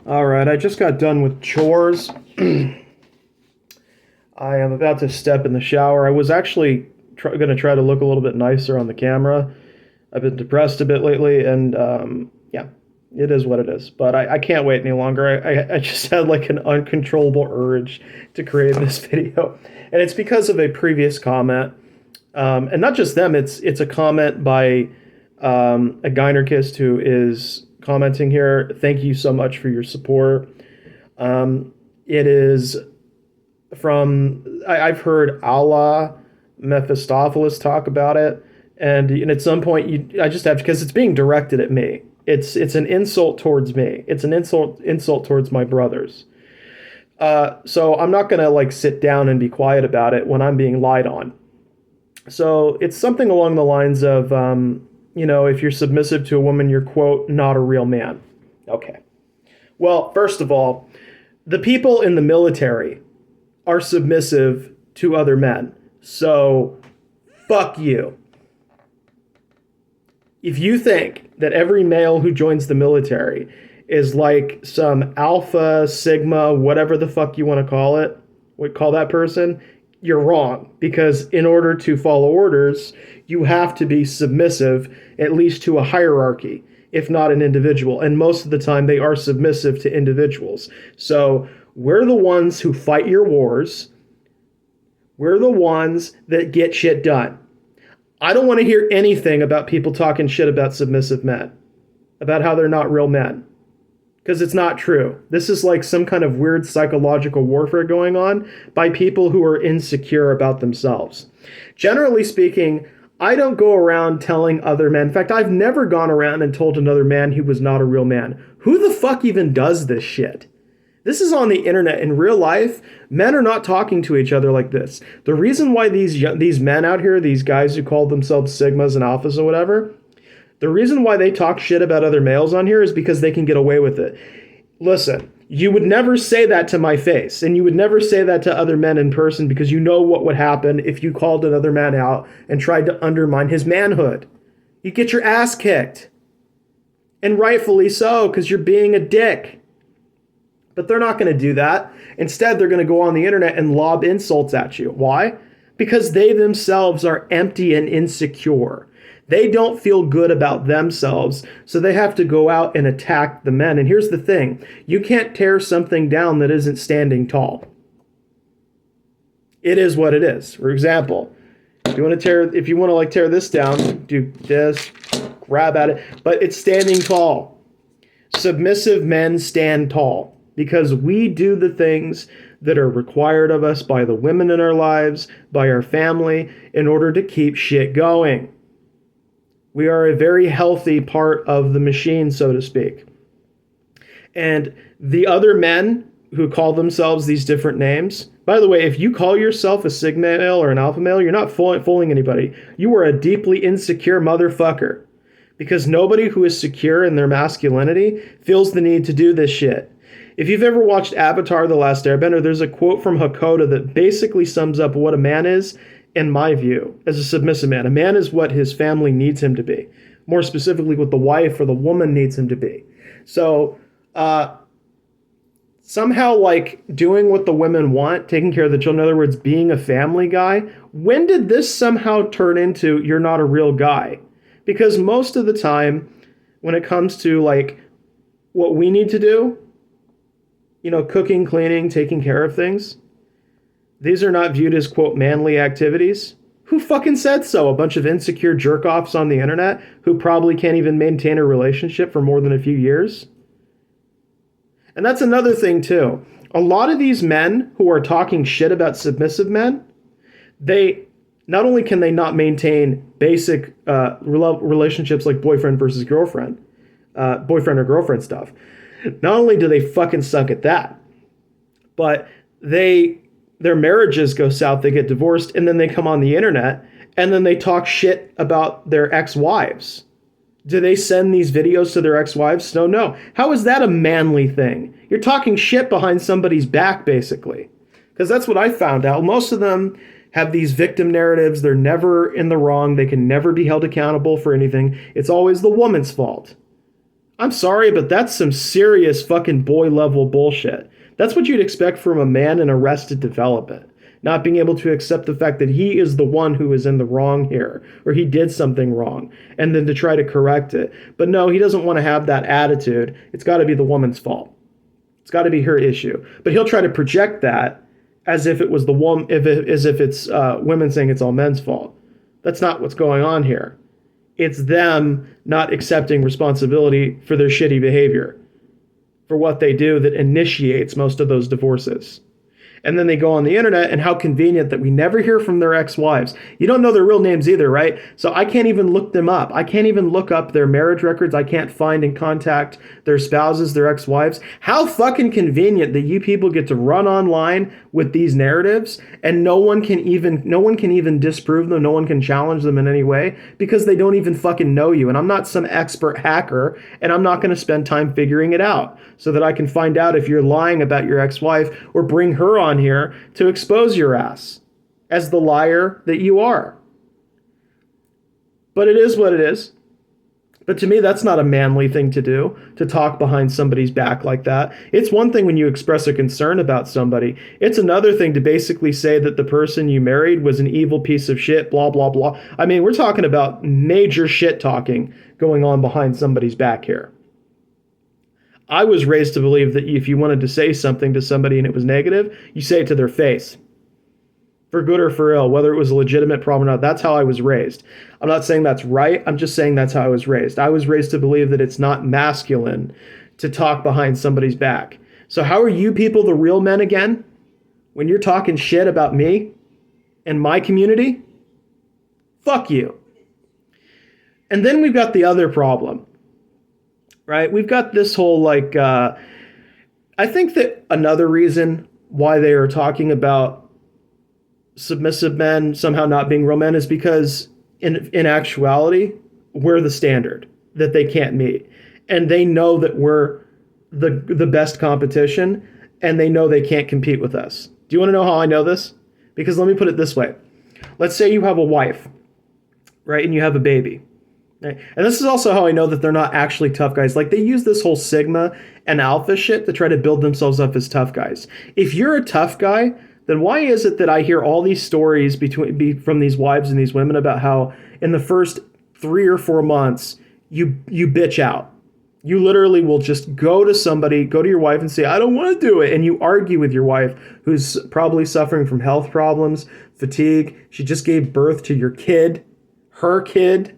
All right, I just got done with chores. I am about to step in the shower. I was actually going to try to look a little bit nicer on the camera. I've been depressed a bit lately, and yeah, it is what it is. But I can't wait any longer. I just had like an uncontrollable urge to create this video, and it's because of a previous comment, and not just them. It's a comment by a gynericist who is commenting here. Thank you so much for your support. It is from I've heard Allah Mephistopheles talk about it, and at some point I just have to, because it's being directed at me. It's an insult towards me. It's an insult towards my brothers. So I'm not gonna like sit down and be quiet about it when I'm being lied on. So it's something along the lines of if you're submissive to a woman, you're, quote, not a real man. Okay. Well, first of all, the people in the military are submissive to other men. So, fuck you. If you think that every male who joins the military is like some alpha, sigma, whatever the fuck you want to call it, call that person, you're wrong. Because in order to follow orders, you have to be submissive, at least to a hierarchy, if not an individual. And most of the time, they are submissive to individuals. So we're the ones who fight your wars. We're the ones that get shit done. I don't want to hear anything about people talking shit about submissive men, about how they're not real men. Because it's not true. This is like some kind of weird psychological warfare going on by people who are insecure about themselves. Generally speaking, I don't go around telling other men. In fact, I've never gone around and told another man he was not a real man. Who the fuck even does this shit? This is on the internet. In real life, men are not talking to each other like this. The reason why these men out here, these guys who call themselves sigmas and alphas or whatever, the reason why they talk shit about other males on here is because they can get away with it. Listen, you would never say that to my face, and you would never say that to other men in person, because you know what would happen if you called another man out and tried to undermine his manhood. You'd get your ass kicked. And rightfully so, because you're being a dick. But they're not going to do that. Instead, they're going to go on the internet and lob insults at you. Why? Because they themselves are empty and insecure. They don't feel good about themselves, so they have to go out and attack the men. And here's the thing. You can't tear something down that isn't standing tall. It is what it is. For example, if you want to tear this down, do this, grab at it, but it's standing tall. Submissive men stand tall because we do the things that are required of us by the women in our lives, by our family, in order to keep shit going. We are a very healthy part of the machine, so to speak. And the other men who call themselves these different names, by the way, if you call yourself a sigma male or an alpha male, you're not fooling anybody. You are a deeply insecure motherfucker. Because nobody who is secure in their masculinity feels the need to do this shit. If you've ever watched Avatar: The Last Airbender, there's a quote from Hakoda that basically sums up what a man is. In my view, as a submissive man, a man is what his family needs him to be. More specifically, what the wife or the woman needs him to be. So, somehow, like, doing what the women want, taking care of the children, in other words, being a family guy, when did this somehow turn into you're not a real guy? Because most of the time, when it comes to, like, what we need to do, cooking, cleaning, taking care of things, these are not viewed as, quote, manly activities. Who fucking said so? A bunch of insecure jerk-offs on the internet who probably can't even maintain a relationship for more than a few years? And that's another thing, too. A lot of these men who are talking shit about submissive men, they not only can they not maintain basic relationships like boyfriend versus girlfriend, boyfriend or girlfriend stuff, not only do they fucking suck at that, but their marriages go south, they get divorced, and then they come on the internet, and then they talk shit about their ex-wives. Do they send these videos to their ex-wives? No. How is that a manly thing? You're talking shit behind somebody's back, basically. Because that's what I found out. Most of them have these victim narratives. They're never in the wrong. They can never be held accountable for anything. It's always the woman's fault. I'm sorry, but that's some serious fucking boy level bullshit. That's what you'd expect from a man in arrested development. Not being able to accept the fact that he is the one who is in the wrong here, or he did something wrong, and then to try to correct it. But no, he doesn't want to have that attitude. It's got to be the woman's fault. It's got to be her issue. But he'll try to project that as if it was the woman, as if it's women saying it's all men's fault. That's not what's going on here. It's them not accepting responsibility for their shitty behavior, for what they do that initiates most of those divorces. And then they go on the internet, and how convenient that we never hear from their ex-wives. You don't know their real names either, right? So I can't even look them up. I can't even look up their marriage records. I can't find and contact their spouses, their ex-wives. How fucking convenient that you people get to run online with these narratives, and no one can even disprove them. No one can challenge them in any way because they don't even fucking know you. And I'm not some expert hacker, and I'm not going to spend time figuring it out so that I can find out if you're lying about your ex-wife or bring her on here to expose your ass as the liar that you are. But it is what it is. But to me, that's not a manly thing to do, to talk behind somebody's back like that. It's one thing when you express a concern about somebody. It's another thing to basically say that the person you married was an evil piece of shit, blah, blah, blah. I mean, we're talking about major shit talking going on behind somebody's back here. I was raised to believe that if you wanted to say something to somebody and it was negative, you say it to their face. For good or for ill, whether it was a legitimate problem or not. That's how I was raised. I'm not saying that's right. I'm just saying that's how I was raised. I was raised to believe that it's not masculine to talk behind somebody's back. So how are you people the real men again? When you're talking shit about me and my community? Fuck you. And then we've got the other problem. Right? We've got this whole I think that another reason why they are talking about submissive men somehow not being real men is because in actuality, we're the standard that they can't meet. And they know that we're the best competition, and they know they can't compete with us. Do you want to know how I know this? Because let me put it this way. Let's say you have a wife, right? And you have a baby. And this is also how I know that they're not actually tough guys. Like, they use this whole Sigma and Alpha shit to try to build themselves up as tough guys. If you're a tough guy, then why is it that I hear all these stories from these wives and these women about how in the first 3 or 4 months, you bitch out? You literally will just go to your wife and say, I don't want to do it. And you argue with your wife, who's probably suffering from health problems, fatigue. She just gave birth to your kid, her kid.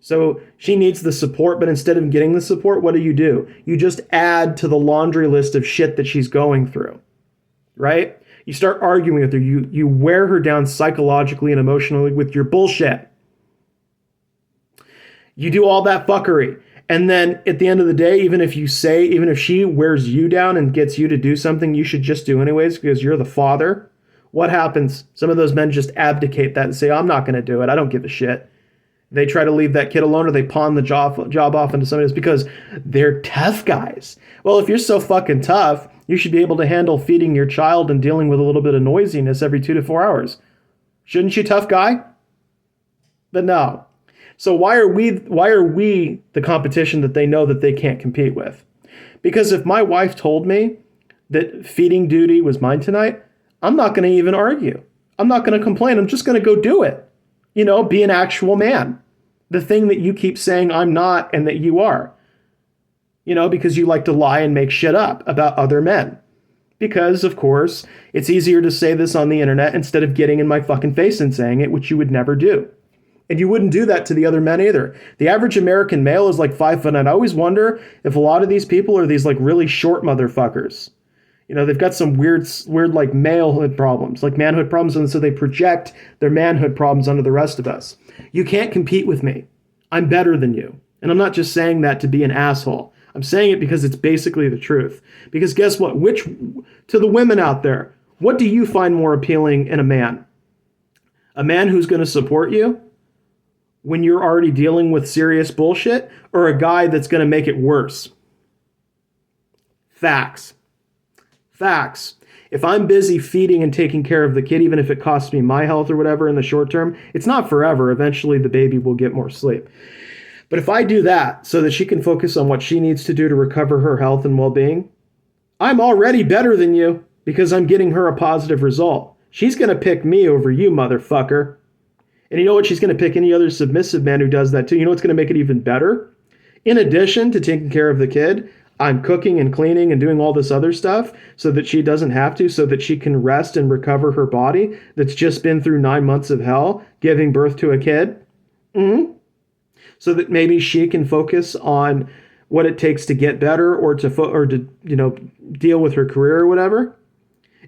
So she needs the support, but instead of getting the support, what do? You just add to the laundry list of shit that she's going through, right? You start arguing with her. You wear her down psychologically and emotionally with your bullshit. You do all that fuckery. And then at the end of the day, even if she wears you down and gets you to do something you should just do anyways because you're the father, what happens? Some of those men just abdicate that and say, I'm not going to do it. I don't give a shit. They try to leave that kid alone, or they pawn the job off into somebody else because they're tough guys. Well, if you're so fucking tough, you should be able to handle feeding your child and dealing with a little bit of noisiness every 2 to 4 hours. Shouldn't you, tough guy? But no. So why are we the competition that they know that they can't compete with? Because if my wife told me that feeding duty was mine tonight, I'm not going to even argue. I'm not going to complain. I'm just going to go do it. Be an actual man. The thing that you keep saying I'm not and that you are. Because you like to lie and make shit up about other men. Because, of course, it's easier to say this on the internet instead of getting in my fucking face and saying it, which you would never do. And you wouldn't do that to the other men either. The average American male is like 5 foot, and I always wonder if a lot of these people are these like really short motherfuckers. They've got some weird like malehood problems, like manhood problems, and so they project their manhood problems onto the rest of us. You can't compete with me. I'm better than you. And I'm not just saying that to be an asshole. I'm saying it because it's basically the truth. Because guess what? To the women out there, what do you find more appealing in a man? A man who's going to support you when you're already dealing with serious bullshit, or a guy that's going to make it worse? Facts. If I'm busy feeding and taking care of the kid, even if it costs me my health or whatever in the short term, it's not forever. Eventually the baby will get more sleep. But if I do that so that she can focus on what she needs to do to recover her health and well-being, I'm already better than you because I'm getting her a positive result. She's going to pick me over you, motherfucker. And you know what? She's going to pick any other submissive man who does that too. You know what's going to make it even better? In addition to taking care of the kid, I'm cooking and cleaning and doing all this other stuff so that she doesn't have to, so that she can rest and recover her body that's just been through 9 months of hell, giving birth to a kid. Mm-hmm. So that maybe she can focus on what it takes to get better or to deal with her career or whatever.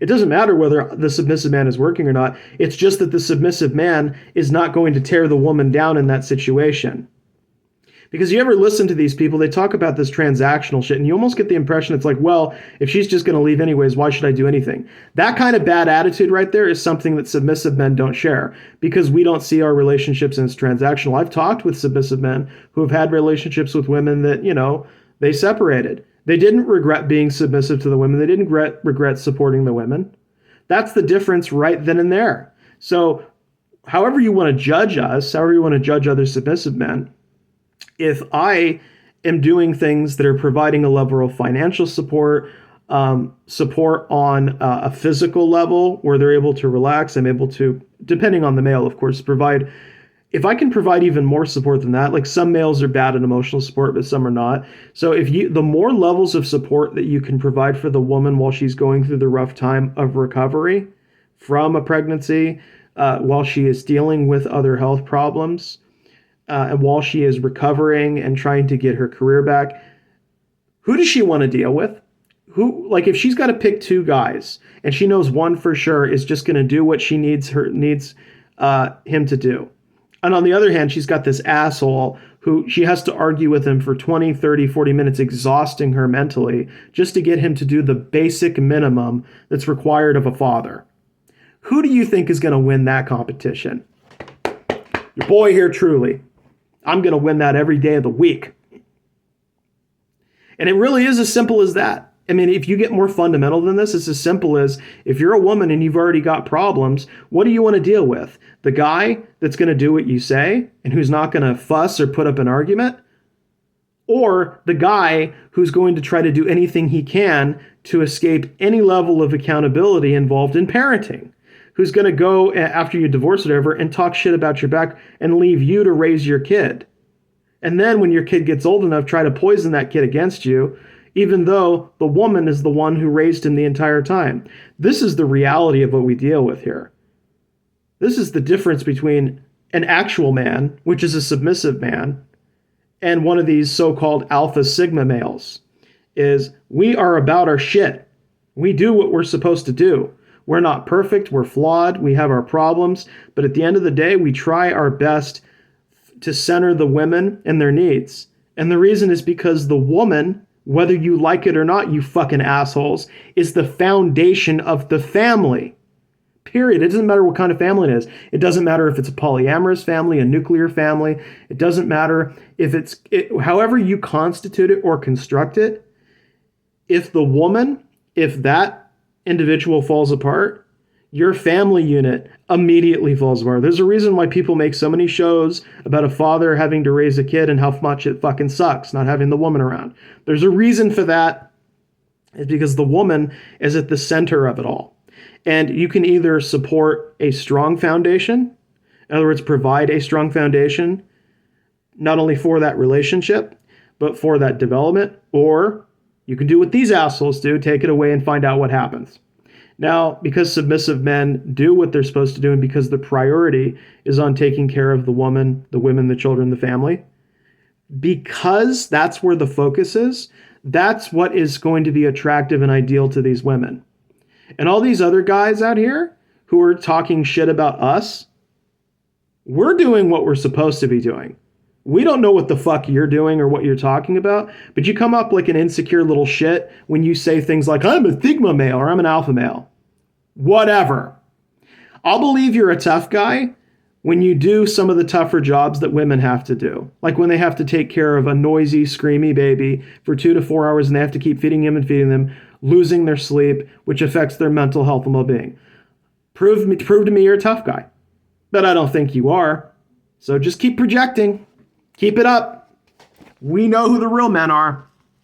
It doesn't matter whether the submissive man is working or not. It's just that the submissive man is not going to tear the woman down in that situation. Because you ever listen to these people, they talk about this transactional shit, and you almost get the impression it's like, well, if she's just going to leave anyways, why should I do anything? That kind of bad attitude right there is something that submissive men don't share, because we don't see our relationships as transactional. I've talked with submissive men who have had relationships with women that, they separated. They didn't regret being submissive to the women. They didn't regret supporting the women. That's the difference right then and there. So however you want to judge us, however you want to judge other submissive men, if I am doing things that are providing a level of financial support, support on a physical level where they're able to relax, I'm able to, depending on the male, of course, provide. If I can provide even more support than that, like some males are bad at emotional support, but some are not. So the more levels of support that you can provide for the woman while she's going through the rough time of recovery from a pregnancy, while she is dealing with other health problems, and while she is recovering and trying to get her career back, who does she want to deal with? If she's got to pick two guys and she knows one for sure is just going to do what she needs him to do. And on the other hand, she's got this asshole who she has to argue with him for 20, 30, 40 minutes, exhausting her mentally just to get him to do the basic minimum that's required of a father. Who do you think is going to win that competition? Your boy here truly. I'm going to win that every day of the week. And it really is as simple as that. I mean, if you get more fundamental than this, it's as simple as if you're a woman and you've already got problems, what do you want to deal with? The guy that's going to do what you say and who's not going to fuss or put up an argument? Or the guy who's going to try to do anything he can to escape any level of accountability involved in parenting? Who's going to go after you divorce or whatever and talk shit about your back and leave you to raise your kid? And then when your kid gets old enough, try to poison that kid against you, even though the woman is the one who raised him the entire time. This is the reality of what we deal with here. This is the difference between an actual man, which is a submissive man, and one of these so-called alpha sigma males, is we are about our shit. We do what we're supposed to do. We're not perfect. We're flawed. We have our problems. But at the end of the day, we try our best to center the women and their needs. And the reason is because the woman, whether you like it or not, you fucking assholes, is the foundation of the family. Period. It doesn't matter what kind of family it is. It doesn't matter if it's a polyamorous family, a nuclear family. It doesn't matter if however you constitute it or construct it. If that individual falls apart, your family unit immediately falls apart. There's a reason why people make so many shows about a father having to raise a kid and how much it fucking sucks not having the woman around. There's a reason for that. It's because the woman is at the center of it all. And you can either support a strong foundation, in other words, provide a strong foundation, not only for that relationship, but for that development, or you can do what these assholes do, take it away and find out what happens. Now, because submissive men do what they're supposed to do, and because the priority is on taking care of the woman, the women, the children, the family, because that's where the focus is, that's what is going to be attractive and ideal to these women. And all these other guys out here who are talking shit about us, we're doing what we're supposed to be doing. We don't know what the fuck you're doing or what you're talking about, but you come up like an insecure little shit when you say things like, I'm a sigma male or I'm an alpha male. Whatever. I'll believe you're a tough guy when you do some of the tougher jobs that women have to do. Like when they have to take care of a noisy, screamy baby for 2 to 4 hours and they have to keep feeding him and feeding them, losing their sleep, which affects their mental health and well-being. Prove to me you're a tough guy. But I don't think you are. So just keep projecting. Keep it up. We know who the real men are.